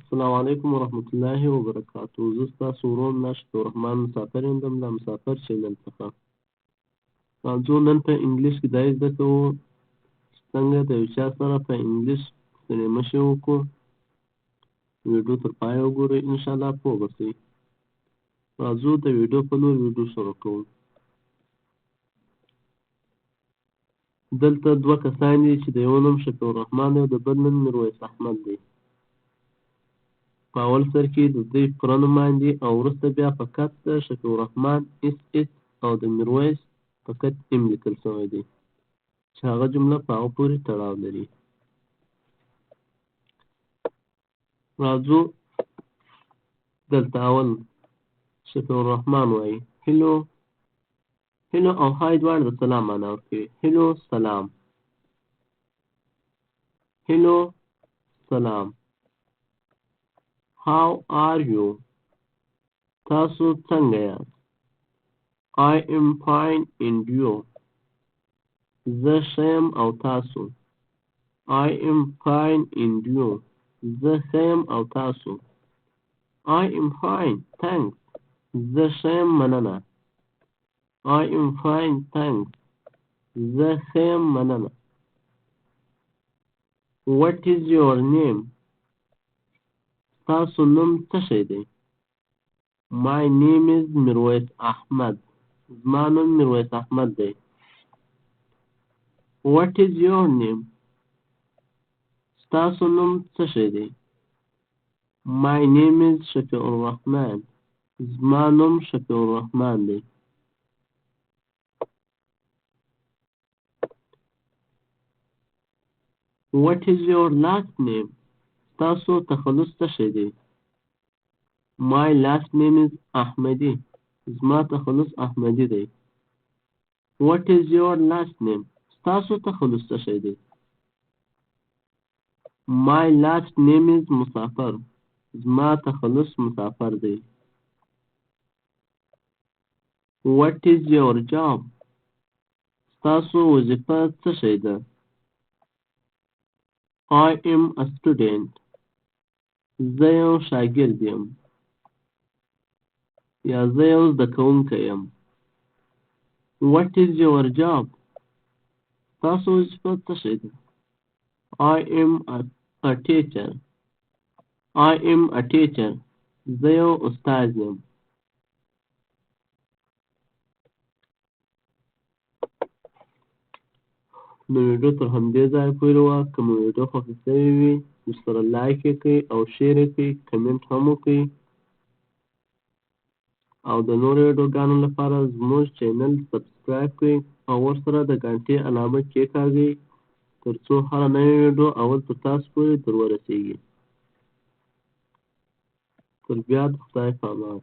السلام علیکم ورحمة الله وبرکاته. زه ستاسو ورور ناشد الرحمن مسافر یم د ملا مسافر چینل څخه. موضوع نن په انګلیش کې دا زده کوو څنګه د یو چا سره په انګلیش ستړي مشي وکړو. ویډیو تر پایه وګورئ، انشاءالله پوه به شئ. راځو د ویډیو په لور ویډیو شروع کوو. دلته دوه کسان دي چې د یو نوم شفیع الرحمن دی او د بل نوم میرویس احمد دی. په اول سر کې د دوی پوره نوم باندې او وروسته بیا فقط د شفیع الرحمن اس او د میرویس فقط ام لیکل شوی دی چې هغه جمله په هغه پورې تړاو لري. راځو دلته اول شفیع الرحمن وایي هلو او های دواړه د سلام معنا ورکوي. هلو سلام، هلو سلام. How are you? تاسو څنګه یاست؟ I am fine and you? زه ښه یم او تاسو؟ I am fine and you? زه ښه یم او تاسو؟ I am fine, thanks. زه ښه یم مننه. I am fine, thanks. زه ښه یم مننه. What is your name? تاسو نوم څه شی دی؟ My name is میرویس احمد. زما نوم میرویس احمد دی. What is your name? تاسو نوم څه شی دی؟ My name is شفیع الرحمن. زما نوم شفیع الرحمن دی. What is your last name? تاسو تخلص څه شی دی؟ My last name is احمدی. زما تخلص احمدی دی. What is your last name? تاسو تخلص څه شی دی؟ My last name is مسافر. زما تخلص مسافر دی. What is your job? تاسو وظیفه څه شی ده؟ I am a student. زه یو شاګرد یم یا زه یو زده کوونکی یم. What is your job? تاسو وظیفه څه شی ده؟ I am a teacher. I am a teacher. زه یو استاد یم. نو ویډیو تر همدې ځایه پورې وه. که مو ویډیو خوښه شوې وي ورسره لایک یې کړئ او شیر یې کړئ، کمنټ هم وکړئ او د نورو ویډیوګانو لپاره زموږ چینل سبسکرایب کړئ او ورسره د غنټې علامه کېکاږئ تر څو هره نوې ویډیو اول تر تاسو پورې در ورسیږي. تر بیا د خدای په امان.